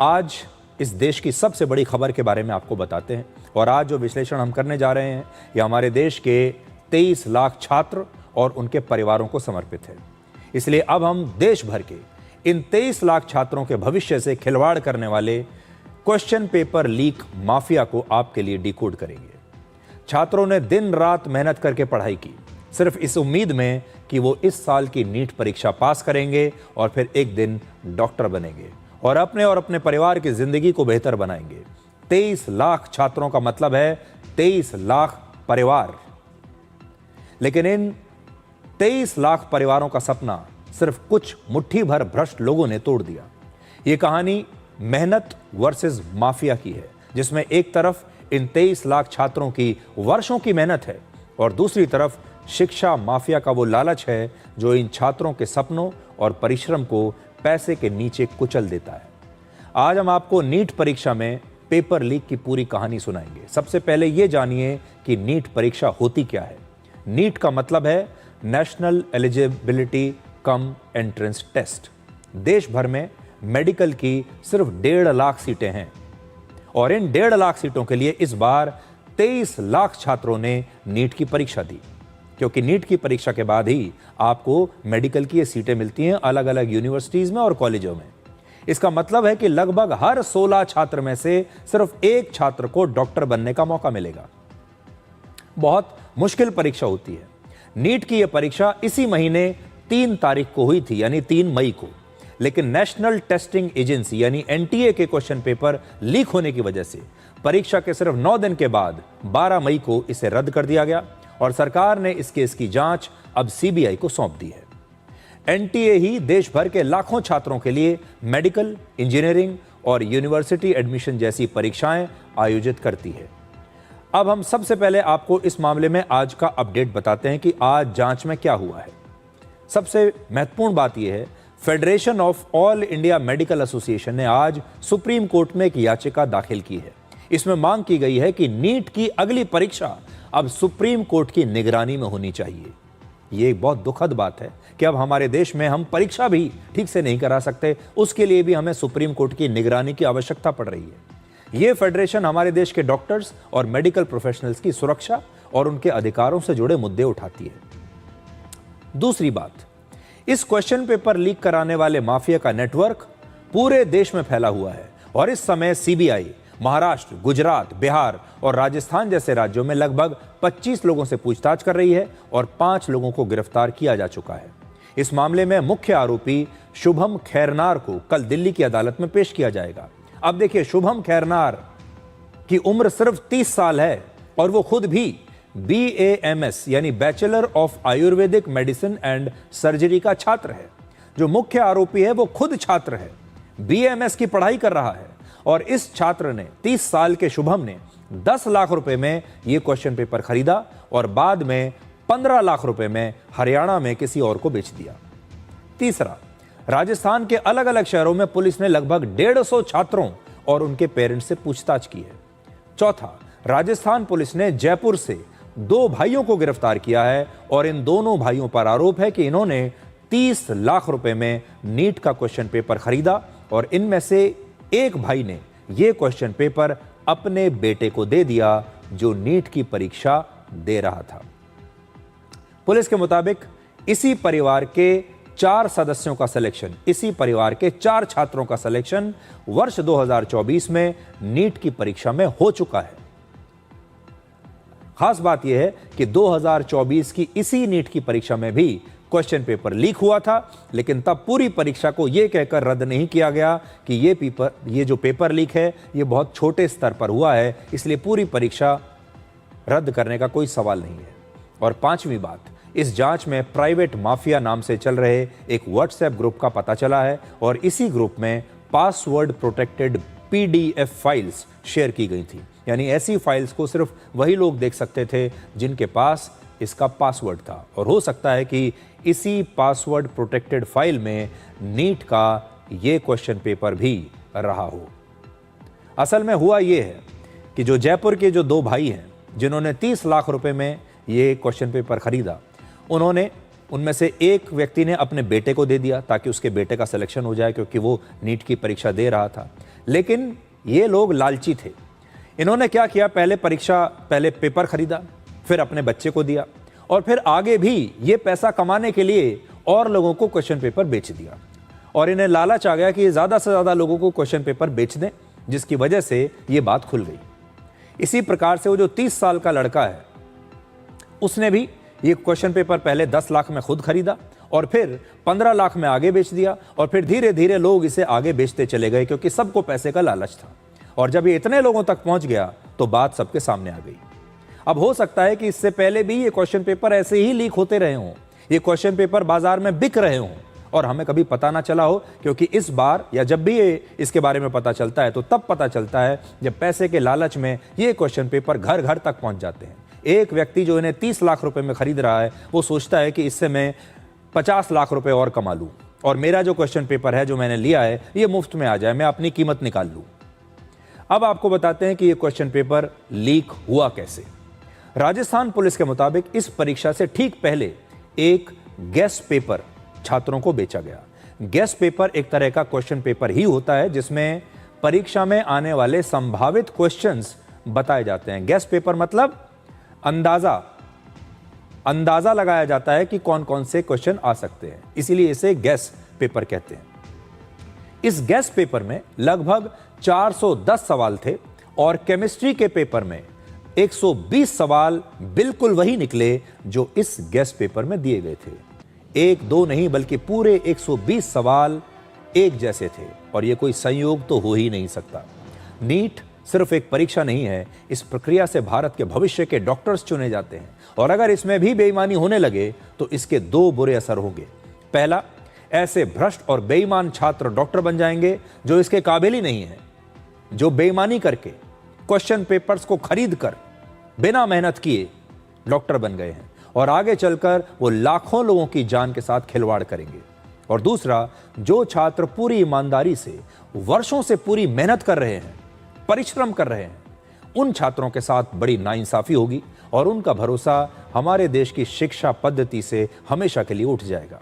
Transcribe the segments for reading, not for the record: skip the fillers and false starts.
आज इस देश की सबसे बड़ी खबर के बारे में आपको बताते हैं और आज जो विश्लेषण हम करने जा रहे हैं यह हमारे देश के 23 लाख छात्र और उनके परिवारों को समर्पित है। इसलिए अब हम देश भर के इन 23 लाख छात्रों के भविष्य से खिलवाड़ करने वाले क्वेश्चन पेपर लीक माफिया को आपके लिए डिकोड करेंगे। छात्रों ने दिन रात मेहनत करके पढ़ाई की, सिर्फ इस उम्मीद में कि वो इस साल की नीट परीक्षा पास करेंगे और फिर एक दिन डॉक्टर बनेंगे और अपने परिवार की जिंदगी को बेहतर बनाएंगे। 23 लाख छात्रों का मतलब है 23 लाख परिवार। लेकिन इन 23 लाख परिवारों का सपना सिर्फ कुछ मुट्ठी भर भ्रष्ट लोगों ने तोड़ दिया। ये कहानी मेहनत वर्सेस माफिया की है, जिसमें एक तरफ इन 23 लाख छात्रों की वर्षों की मेहनत है और दूसरी तरफ शिक्षा माफिया का वो लालच है जो इन छात्रों के सपनों और परिश्रम को पैसे के नीचे कुचल देता है। आज हम आपको नीट परीक्षा में पेपर लीक की पूरी कहानी सुनाएंगे। सबसे पहले ये जानिए कि नीट परीक्षा होती क्या है। नीट का मतलब है national eligibility cum entrance test. देश भर में मेडिकल की सिर्फ 1.5 लाख सीटें हैं और इन 1.5 लाख सीटों के लिए इस बार 23 लाख छात्रों ने नीट की परीक्षा दी, क्योंकि नीट की परीक्षा के बाद ही आपको मेडिकल की ये सीटें मिलती हैं अलग अलग यूनिवर्सिटीज में और कॉलेजों में। इसका मतलब है कि लगभग हर 16 छात्र में से सिर्फ एक छात्र को डॉक्टर बनने का मौका मिलेगा। बहुत मुश्किल परीक्षा होती है। नीट की यह परीक्षा इसी महीने 3 तारीख को हुई थी, यानी 3 मई को, लेकिन नेशनल टेस्टिंग एजेंसी यानी एनटीए के क्वेश्चन पेपर लीक होने की वजह से परीक्षा के सिर्फ 9 दिन के बाद 12 मई को इसे रद्द कर दिया गया और सरकार ने इस केस की जांच अब सीबीआई को सौंप दी है। एनटीए ही देश भर के लाखों छात्रों के लिए मेडिकल, इंजीनियरिंग और यूनिवर्सिटी एडमिशन जैसी परीक्षाएं आयोजित करती है। अब हम सबसे पहले आपको इस मामले में आज का अपडेट बताते हैं कि आज जांच में क्या हुआ है। सबसे महत्वपूर्ण बात यह है, federation of all India medical association ने आज सुप्रीम कोर्ट में एक याचिका दाखिल की है। इसमें मांग की गई है कि नीट की अगली परीक्षा अब सुप्रीम कोर्ट की निगरानी में होनी चाहिए। यह एक बहुत दुखद बात है कि अब हमारे देश में हम परीक्षा भी ठीक से नहीं करा सकते, उसके लिए भी हमें सुप्रीम कोर्ट की निगरानी की आवश्यकता पड़ रही है। यह फेडरेशन हमारे देश के डॉक्टर्स और मेडिकल प्रोफेशनल्स की सुरक्षा और उनके अधिकारों से जुड़े मुद्दे उठाती है। दूसरी बात, इस क्वेश्चन पेपर लीक कराने वाले माफिया का नेटवर्क पूरे देश में फैला हुआ है और इस समय सीबीआई महाराष्ट्र, गुजरात, बिहार और राजस्थान जैसे राज्यों में लगभग 25 लोगों से पूछताछ कर रही है और 5 लोगों को गिरफ्तार किया जा चुका है। इस मामले में मुख्य आरोपी शुभम खैरनार को कल दिल्ली की अदालत में पेश किया जाएगा। अब देखिए, शुभम खैरनार की उम्र सिर्फ 30 साल है और वो खुद भी BAMS यानी bachelor of Ayurvedic medicine and surgery का छात्र है। जो मुख्य आरोपी है वो खुद छात्र है, BAMS की पढ़ाई कर रहा है और इस छात्र ने 30 साल के शुभम ने 10 लाख रुपए में यह क्वेश्चन पेपर खरीदा और बाद में 15 लाख रुपए में हरियाणा में किसी और को बेच दिया। तीसरा, राजस्थान के अलग अलग शहरों में पुलिस ने लगभग 150 छात्रों और उनके पेरेंट्स से पूछताछ की है। चौथा, राजस्थान पुलिस ने जयपुर से 2 भाइयों को गिरफ्तार किया है और इन दोनों भाइयों पर आरोप है कि इन्होंने 30 लाख रुपए में नीट का क्वेश्चन पेपर खरीदा और इनमें से एक भाई ने यह क्वेश्चन पेपर अपने बेटे को दे दिया जो नीट की परीक्षा दे रहा था। पुलिस के मुताबिक इसी परिवार के 4 सदस्यों का सिलेक्शन, इसी परिवार के 4 छात्रों का सिलेक्शन वर्ष 2024 में नीट की परीक्षा में हो चुका है। खास बात यह है कि 2024 की इसी नीट की परीक्षा में भी क्वेश्चन पेपर लीक हुआ था, लेकिन तब पूरी परीक्षा को यह कहकर रद्द नहीं किया गया कि ये जो पेपर लीक है ये बहुत छोटे स्तर पर हुआ है, इसलिए पूरी परीक्षा रद्द करने का कोई सवाल नहीं है। और 5वीं बात, इस जांच में प्राइवेट माफिया नाम से चल रहे एक व्हाट्सएप ग्रुप का पता चला है और इसी ग्रुप में password protected PDF files share की गई थी, यानी ऐसी फाइल्स को सिर्फ वही लोग देख सकते थे जिनके पास इसका पासवर्ड था और हो सकता है कि इसी पासवर्ड प्रोटेक्टेड फाइल में नीट का ये क्वेश्चन पेपर भी रहा हो। असल में हुआ ये है कि जो जयपुर के जो 2 भाई हैं जिन्होंने 30 लाख रुपए में ये क्वेश्चन पेपर खरीदा, उनमें से एक व्यक्ति ने अपने बेटे को दे दिया ताकि उसके बेटे का सिलेक्शन हो जाए, क्योंकि वो नीट की परीक्षा दे रहा था। लेकिन ये लोग लालची थे। इन्होंने क्या किया, पहले पेपर खरीदा, फिर अपने बच्चे को दिया और फिर आगे भी ये पैसा कमाने के लिए और लोगों को क्वेश्चन पेपर बेच दिया। और इन्हें लालच आ गया कि ये ज़्यादा से ज़्यादा लोगों को क्वेश्चन पेपर बेच दें, जिसकी वजह से ये बात खुल गई। इसी प्रकार से वो जो 30 साल का लड़का है, उसने भी ये क्वेश्चन पेपर पहले 10 लाख में खुद खरीदा और फिर 15 लाख में आगे बेच दिया और फिर धीरे धीरे लोग इसे आगे बेचते चले गए, क्योंकि सबको पैसे का लालच था। और जब ये इतने लोगों तक पहुंच गया तो बात सबके सामने आ गई। अब हो सकता है कि इससे पहले भी ये क्वेश्चन पेपर ऐसे ही लीक होते रहे हों, ये क्वेश्चन पेपर बाजार में बिक रहे हों और हमें कभी पता ना चला हो, क्योंकि इस बार या जब भी इसके बारे में पता चलता है तो तब पता चलता है जब पैसे के लालच में ये क्वेश्चन पेपर घर घर तक पहुंच जाते हैं। एक व्यक्ति जो इन्हें 30 लाख रुपए में खरीद रहा है, वो सोचता है कि इससे मैं 50 लाख रुपए और कमा लूं और मेरा जो क्वेश्चन पेपर है जो मैंने लिया है ये मुफ्त में आ जाए, मैं अपनी कीमत निकाल लूं। अब आपको बताते हैं कि ये क्वेश्चन पेपर लीक हुआ कैसे। राजस्थान पुलिस के मुताबिक इस परीक्षा से ठीक पहले एक गेस्ट पेपर छात्रों को बेचा गया। गेस्ट पेपर एक तरह का क्वेश्चन पेपर ही होता है जिसमें परीक्षा में आने वाले संभावित क्वेश्चंस बताए जाते हैं। गेस्ट पेपर मतलब अंदाजा लगाया जाता है कि कौन कौन से क्वेश्चन आ सकते हैं, इसीलिए इसे गेस्ट पेपर कहते हैं। इस गेस्ट पेपर में लगभग 410 सवाल थे और केमिस्ट्री के पेपर में 120 सवाल बिल्कुल वही निकले जो इस गेस्ट पेपर में दिए गए थे। एक दो नहीं बल्कि पूरे 120 सवाल एक जैसे थे और यह कोई संयोग तो हो ही नहीं सकता। नीट सिर्फ एक परीक्षा नहीं है, इस प्रक्रिया से भारत के भविष्य के डॉक्टर्स चुने जाते हैं और अगर इसमें भी बेईमानी होने लगे तो इसके दो बुरे असर होंगे। पहला, ऐसे भ्रष्ट और बेईमान छात्र डॉक्टर बन जाएंगे जो इसके काबिल ही नहीं है, जो बेईमानी करके क्वेश्चन पेपर्स को खरीद कर बिना मेहनत किए डॉक्टर बन गए हैं और आगे चलकर वो लाखों लोगों की जान के साथ खिलवाड़ करेंगे। और दूसरा, जो छात्र पूरी ईमानदारी से वर्षों से पूरी मेहनत कर रहे हैं, परिश्रम कर रहे हैं, उन छात्रों के साथ बड़ी नाइंसाफी होगी और उनका भरोसा हमारे देश की शिक्षा पद्धति से हमेशा के लिए उठ जाएगा।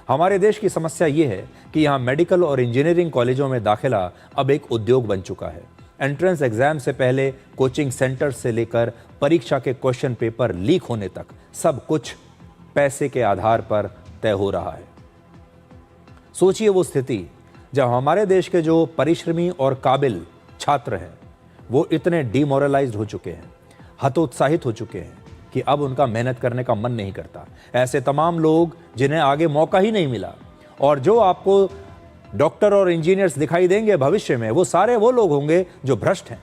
हमारे देश की समस्या यह है कि यहाँ मेडिकल और इंजीनियरिंग कॉलेजों में दाखिला अब एक उद्योग बन चुका है। एंट्रेंस एग्जाम से पहले कोचिंग सेंटर से लेकर परीक्षा के क्वेश्चन पेपर लीक होने तक सब कुछ पैसे के आधार पर तय हो रहा है। सोचिए वो स्थिति जब हमारे देश के जो परिश्रमी और काबिल छात्र हैं वो इतने डिमोरलाइज्ड हो चुके हैं, हतोत्साहित हो चुके हैं कि अब उनका मेहनत करने का मन नहीं करता। ऐसे तमाम लोग जिन्हें आगे मौका ही नहीं मिला और जो आपको डॉक्टर और इंजीनियर्स दिखाई देंगे भविष्य में, वो सारे वो लोग होंगे जो भ्रष्ट हैं,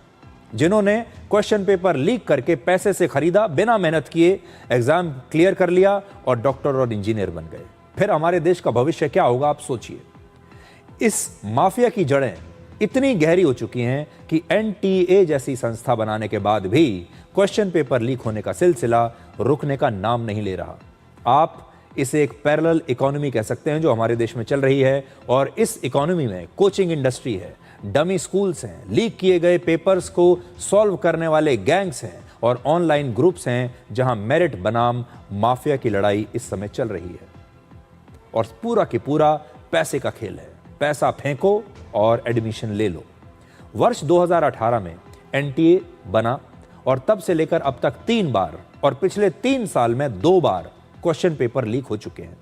जिन्होंने क्वेश्चन पेपर लीक करके पैसे से खरीदा, बिना मेहनत किए एग्जाम क्लियर कर लिया और डॉक्टर और इंजीनियर बन गए। फिर हमारे देश का भविष्य क्या होगा आप सोचिए। इस माफिया की जड़ें इतनी गहरी हो चुकी हैं कि एनटीए जैसी संस्था बनाने के बाद भी क्वेश्चन पेपर लीक होने का सिलसिला रुकने का नाम नहीं ले रहा। आप इसे एक पैरेलल इकोनॉमी कह सकते हैं जो हमारे देश में चल रही है और इस इकोनॉमी में कोचिंग इंडस्ट्री है, डमी स्कूल्स हैं, लीक किए गए पेपर्स को सॉल्व करने वाले गैंग्स हैं और ऑनलाइन ग्रुप्स हैं जहां मेरिट बनाम माफिया की लड़ाई इस समय चल रही है। और पूरा की पूरा पैसे का खेल है, पैसा फेंको और एडमिशन ले लो। वर्ष 2018 में एनटीए बना और तब से लेकर अब तक 3 बार और पिछले 3 साल में 2 बार क्वेश्चन पेपर लीक हो चुके हैं।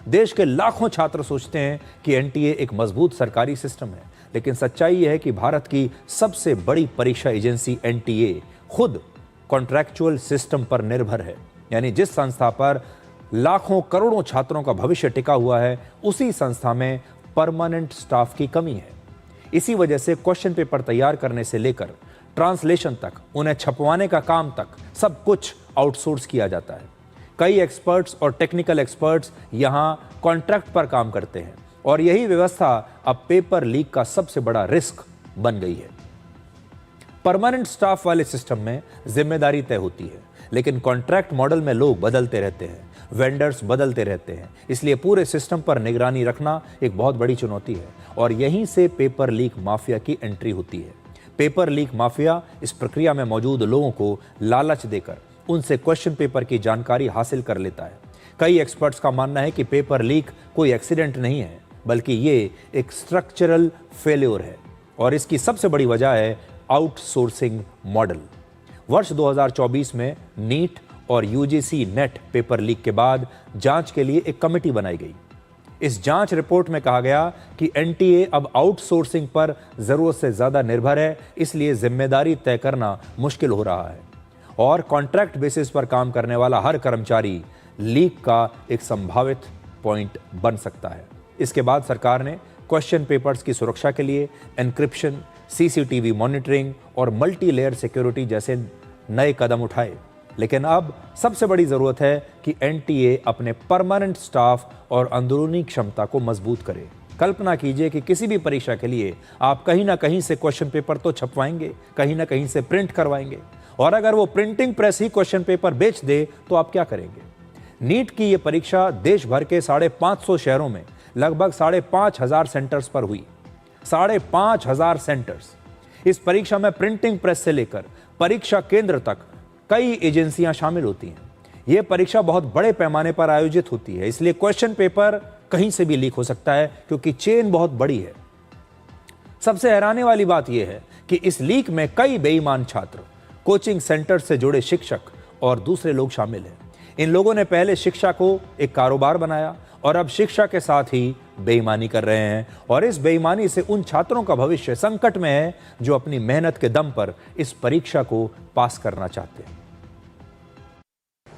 देश के लाखों छात्र सोचते हैं कि एनटीए एक मजबूत सरकारी सिस्टम है, लेकिन सच्चाई यह है कि भारत की सबसे बड़ी परीक्षा एजेंसी एनटीए खुद कॉन्ट्रैक्चुअल सिस्टम पर निर्भर है। यानी जिस संस्था पर लाखों करोड़ों छात्रों का भविष्य टिका हुआ है, उसी संस्था में परमानेंट स्टाफ की कमी है। इसी वजह से क्वेश्चन पेपर तैयार करने से लेकर ट्रांसलेशन तक, उन्हें छपवाने का काम तक सब कुछ आउटसोर्स किया जाता है। कई एक्सपर्ट्स और टेक्निकल एक्सपर्ट्स यहां कॉन्ट्रैक्ट पर काम करते हैं और यही व्यवस्था अब पेपर लीक का सबसे बड़ा रिस्क बन गई है। परमानेंट स्टाफ वाले सिस्टम में जिम्मेदारी तय होती है, लेकिन कॉन्ट्रैक्ट मॉडल में लोग बदलते रहते हैं, वेंडर्स बदलते रहते हैं, इसलिए पूरे सिस्टम पर निगरानी रखना एक बहुत बड़ी चुनौती है और यहीं से पेपर लीक माफिया की एंट्री होती है। पेपर लीक माफिया इस प्रक्रिया में मौजूद लोगों को लालच देकर उनसे क्वेश्चन पेपर की जानकारी हासिल कर लेता है। कई एक्सपर्ट्स का मानना है कि पेपर लीक कोई एक्सीडेंट नहीं है, बल्कि ये एक स्ट्रक्चरल फेल्योर है। और इसकी सबसे बड़ी वजह है आउटसोर्सिंग मॉडल। वर्ष 2024 में नीट और यूजीसी नेट पेपर लीक के बाद जांच के लिए एक कमेटी बनाई गई। इस जांच रिपोर्ट में कहा गया कि एनटीए अब आउटसोर्सिंग पर जरूरत से ज्यादा निर्भर है, इसलिए जिम्मेदारी तय करना मुश्किल हो रहा है और कॉन्ट्रैक्ट बेसिस पर काम करने वाला हर कर्मचारी लीक का एक संभावित पॉइंट बन सकता है। इसके बाद सरकार ने क्वेश्चन पेपर्स की सुरक्षा के लिए एन्क्रिप्शन, सीसीटीवी मॉनिटरिंग और मल्टी लेयर सिक्योरिटी जैसे नए कदम उठाए। लेकिन अब सबसे बड़ी जरूरत है कि एनटीए अपने परमानेंट स्टाफ और अंदरूनी क्षमता को मजबूत करे। कल्पना कीजिए कि किसी भी परीक्षा के लिए आप कहीं ना कहीं से क्वेश्चन पेपर तो छपवाएंगे, कहीं ना कहीं से प्रिंट करवाएंगे, और अगर वो प्रिंटिंग प्रेस ही क्वेश्चन पेपर बेच दे तो आप क्या करेंगे? नीट की ये परीक्षा देश भर के 550 शहरों में लगभग 5,500 सेंटर्स पर हुई। 5,500 सेंटर्स। इस परीक्षा में प्रिंटिंग प्रेस से लेकर परीक्षा केंद्र तक कई एजेंसियां शामिल होती हैं। यह परीक्षा बहुत बड़े पैमाने पर आयोजित होती है, इसलिए क्वेश्चन पेपर कहीं से भी लीक हो सकता है क्योंकि चेन बहुत बड़ी है। सबसे हैरानी वाली बात यह है कि इस लीक में कई बेईमान छात्र, कोचिंग सेंटर से जुड़े शिक्षक और दूसरे लोग शामिल हैं। इन लोगों ने पहले शिक्षा को एक कारोबार बनाया और अब शिक्षा के साथ ही बेईमानी कर रहे हैं, और इस बेईमानी से उन छात्रों का भविष्य संकट में है जो अपनी मेहनत के दम पर इस परीक्षा को पास करना चाहते हैं।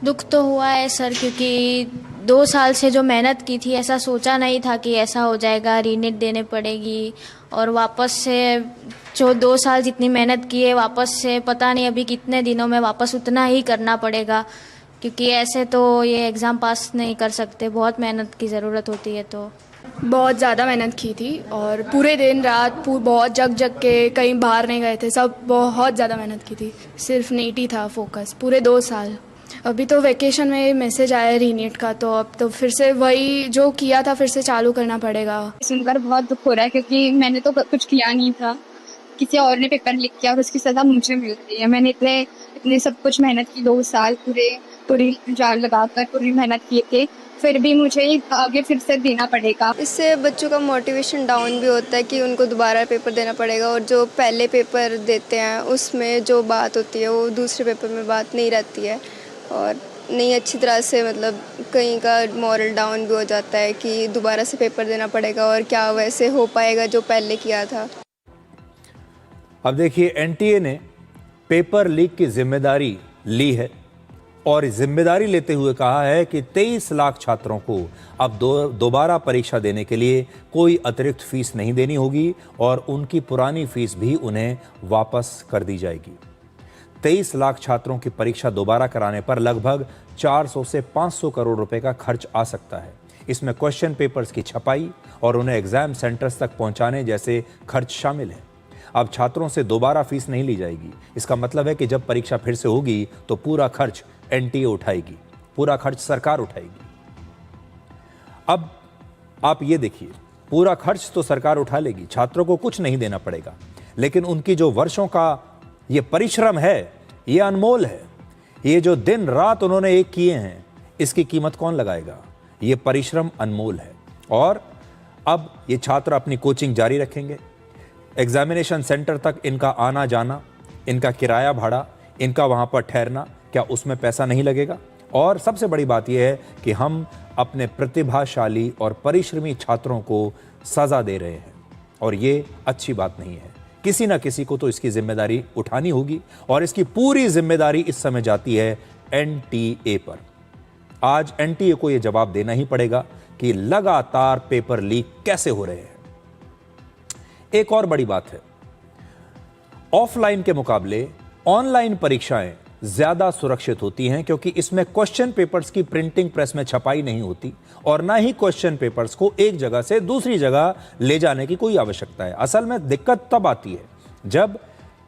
दुख तो हुआ है सर, क्योंकि 2 साल से जो मेहनत की थी ऐसा सोचा नहीं था कि ऐसा हो जाएगा, रीनेट देने पड़ेगी और वापस से जो 2 साल जितनी मेहनत की है वापस से पता नहीं अभी कितने दिनों में वापस उतना ही करना पड़ेगा, क्योंकि ऐसे तो ये एग्ज़ाम पास नहीं कर सकते, बहुत मेहनत की ज़रूरत होती है। तो बहुत ज़्यादा मेहनत की थी और पूरे दिन रात बहुत जग जग के, कहीं बाहर नहीं गए थे, सब बहुत ज़्यादा मेहनत की थी। सिर्फ नीट ही था फोकस पूरे 2 साल। अभी तो वेकेशन में मैसेज आया रीनेट का, तो अब तो फिर से वही जो किया था फिर से चालू करना पड़ेगा। सुनकर बहुत दुख हो रहा है क्योंकि मैंने तो कुछ किया नहीं था, किसी और ने पेपर लिख किया और उसकी सज़ा मुझे मिल रही है। मैंने इतने सब कुछ मेहनत की, 2 साल पूरी जान लगाकर पूरी मेहनत की थी, फिर भी मुझे आगे फिर से देना पड़ेगा। इससे बच्चों का मोटिवेशन डाउन भी होता है कि उनको दोबारा पेपर देना पड़ेगा, और जो पहले पेपर देते हैं उसमें जो बात होती है वो दूसरे पेपर में बात नहीं रहती है, और नहीं अच्छी तरह से मतलब कहीं का मॉरल डाउन भी हो जाता है कि दोबारा से पेपर देना पड़ेगा और क्या वैसे हो पाएगा जो पहले किया था। अब देखिए, एनटीए ने पेपर लीक की जिम्मेदारी ली है और जिम्मेदारी लेते हुए कहा है कि 23 लाख छात्रों को अब दोबारा परीक्षा देने के लिए कोई अतिरिक्त फीस नहीं देनी होगी और उनकी पुरानी फीस भी उन्हें वापस कर दी जाएगी। 23 लाख छात्रों की परीक्षा दोबारा कराने पर लगभग 400 से 500 करोड़ रुपए का खर्च आ सकता है। इसमें क्वेश्चन पेपर्स की छपाई और उन्हें एग्जाम सेंटर्स तक पहुंचाने जैसे खर्च शामिल हैं। अब छात्रों से दोबारा फीस नहीं ली जाएगी। इसका मतलब है कि जब परीक्षा फिर से होगी तो पूरा खर्च एनटीए उठाएगी, पूरा खर्च सरकार उठाएगी। अब आप ये देखिए, पूरा खर्च तो सरकार उठा लेगी, छात्रों को कुछ नहीं देना पड़ेगा, लेकिन उनकी जो वर्षों का ये परिश्रम है ये अनमोल है। ये जो दिन रात उन्होंने एक किए हैं, इसकी कीमत कौन लगाएगा? ये परिश्रम अनमोल है। और अब ये छात्र अपनी कोचिंग जारी रखेंगे, एग्जामिनेशन सेंटर तक इनका आना जाना, इनका किराया भाड़ा, इनका वहां पर ठहरना, क्या उसमें पैसा नहीं लगेगा? और सबसे बड़ी बात यह है कि हम अपने प्रतिभाशाली और परिश्रमी छात्रों को सजा दे रहे हैं और ये अच्छी बात नहीं है। किसी ना किसी को तो इसकी जिम्मेदारी उठानी होगी और इसकी पूरी जिम्मेदारी इस समय जाती है एनटीए पर। आज एनटीए को यह जवाब देना ही पड़ेगा कि लगातार पेपर लीक कैसे हो रहे हैं। एक और बड़ी बात है, ऑफलाइन के मुकाबले ऑनलाइन परीक्षाएं ज्यादा सुरक्षित होती हैं क्योंकि इसमें क्वेश्चन पेपर्स की प्रिंटिंग प्रेस में छपाई नहीं होती और ना ही क्वेश्चन पेपर्स को एक जगह से दूसरी जगह ले जाने की कोई आवश्यकता है। असल में दिक्कत तब आती है जब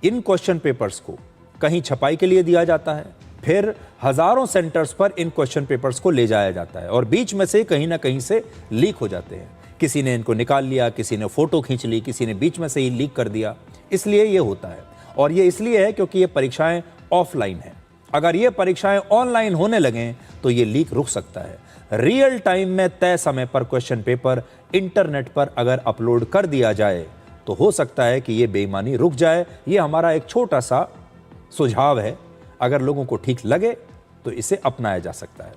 इन क्वेश्चन पेपर्स को कहीं छपाई के लिए दिया जाता है, फिर हजारों सेंटर्स पर इन क्वेश्चन पेपर्स को ले जाया जाता है और बीच में से कहीं ना कहीं से लीक हो जाते हैं। किसी ने इनको निकाल लिया, किसी ने फोटो खींच ली, किसी ने बीच में से ही लीक कर दिया। इसलिए ये होता है और ये इसलिए है क्योंकि ये परीक्षाएं ऑफलाइन है। अगर ये परीक्षाएं ऑनलाइन होने लगें तो ये लीक रुक सकता है। रियल टाइम में तय समय पर क्वेश्चन पेपर इंटरनेट पर अगर अपलोड कर दिया जाए तो हो सकता है कि ये बेईमानी रुक जाए। ये हमारा एक छोटा सा सुझाव है, अगर लोगों को ठीक लगे तो इसे अपनाया जा सकता है।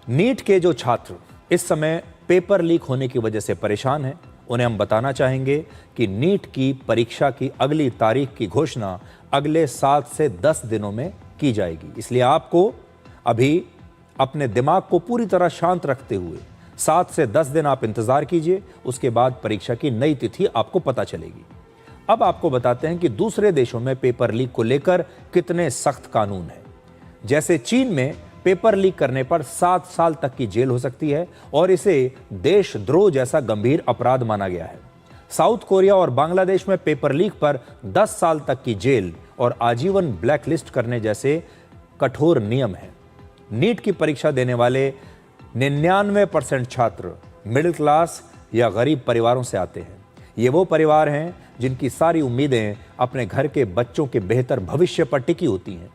नीट के जो छात्र इस समय पेपर लीक होने की वजह से परेशान हैं, उन्हें हम बताना चाहेंगे कि नीट की परीक्षा की अगली तारीख की घोषणा अगले 7 से 10 दिनों में की जाएगी। इसलिए आपको अभी अपने दिमाग को पूरी तरह शांत रखते हुए 7 से 10 दिन आप इंतजार कीजिए, उसके बाद परीक्षा की नई तिथि आपको पता चलेगी। अब आपको बताते हैं कि दूसरे देशों में पेपर लीक को लेकर कितने सख्त कानून हैं। जैसे चीन में पेपर लीक करने पर 7 साल तक की जेल हो सकती है और इसे देशद्रोह जैसा गंभीर अपराध माना गया है। साउथ कोरिया और बांग्लादेश में पेपर लीक पर 10 साल तक की जेल और आजीवन ब्लैकलिस्ट करने जैसे कठोर नियम हैं। नीट की परीक्षा देने वाले 99% छात्र मिडिल क्लास या गरीब परिवारों से आते हैं। ये वो परिवार हैं जिनकी सारी उम्मीदें अपने घर के बच्चों के बेहतर भविष्य पर टिकी होती हैं।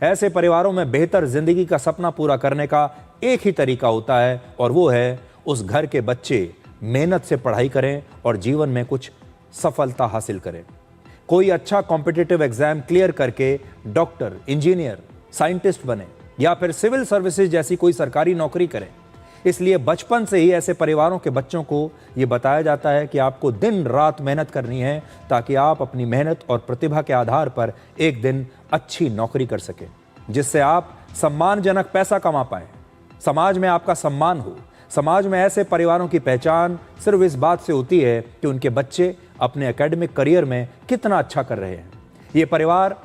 ऐसे परिवारों में बेहतर जिंदगी का सपना पूरा करने का एक ही तरीका होता है और वो है उस घर के बच्चे मेहनत से पढ़ाई करें और जीवन में कुछ सफलता हासिल करें। कोई अच्छा कॉम्पिटिटिव एग्जाम क्लियर करके डॉक्टर, इंजीनियर, साइंटिस्ट बने या फिर सिविल सर्विसेज जैसी कोई सरकारी नौकरी करें। इसलिए बचपन से ही ऐसे परिवारों के बच्चों को ये बताया जाता है कि आपको दिन रात मेहनत करनी है ताकि आप अपनी मेहनत और प्रतिभा के आधार पर एक दिन अच्छी नौकरी कर सकें, जिससे आप सम्मानजनक पैसा कमा पाएं, समाज में आपका सम्मान हो। समाज में ऐसे परिवारों की पहचान सिर्फ इस बात से होती है कि उनके बच्चे अपने एकेडमिक करियर में कितना अच्छा कर रहे हैं। ये परिवार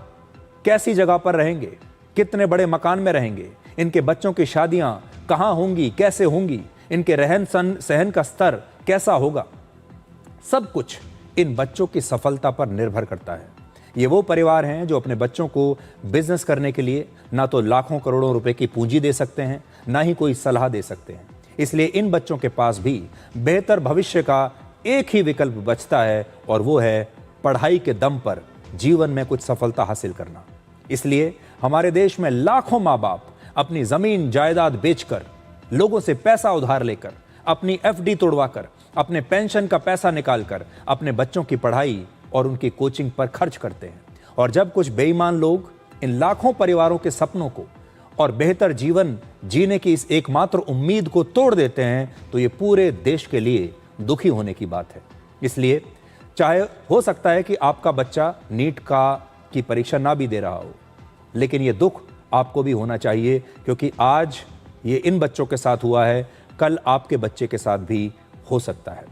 कैसी जगह पर रहेंगे, कितने बड़े मकान में रहेंगे, इनके बच्चों की शादियां कहाँ होंगी, कैसे होंगी, इनके रहन सहन का स्तर कैसा होगा, सब कुछ इन बच्चों की सफलता पर निर्भर करता है। ये वो परिवार हैं जो अपने बच्चों को बिजनेस करने के लिए ना तो लाखों करोड़ों रुपए की पूंजी दे सकते हैं, ना ही कोई सलाह दे सकते हैं। इसलिए इन बच्चों के पास भी बेहतर भविष्य का एक ही विकल्प बचता है और वो है पढ़ाई के दम पर जीवन में कुछ सफलता हासिल करना। इसलिए हमारे देश में लाखों माँ बाप अपनी जमीन जायदाद बेचकर, लोगों से पैसा उधार लेकर, अपनी एफडी तोड़वाकर, अपने पेंशन का पैसा निकालकर अपने बच्चों की पढ़ाई और उनकी कोचिंग पर खर्च करते हैं। और जब कुछ बेईमान लोग इन लाखों परिवारों के सपनों को और बेहतर जीवन जीने की इस एकमात्र उम्मीद को तोड़ देते हैं तो ये पूरे देश के लिए दुखी होने की बात है। इसलिए चाहे हो सकता है कि आपका बच्चा नीट की परीक्षा ना भी दे रहा हो, लेकिन ये दुख आपको भी होना चाहिए, क्योंकि आज ये इन बच्चों के साथ हुआ है, कल आपके बच्चे के साथ भी हो सकता है।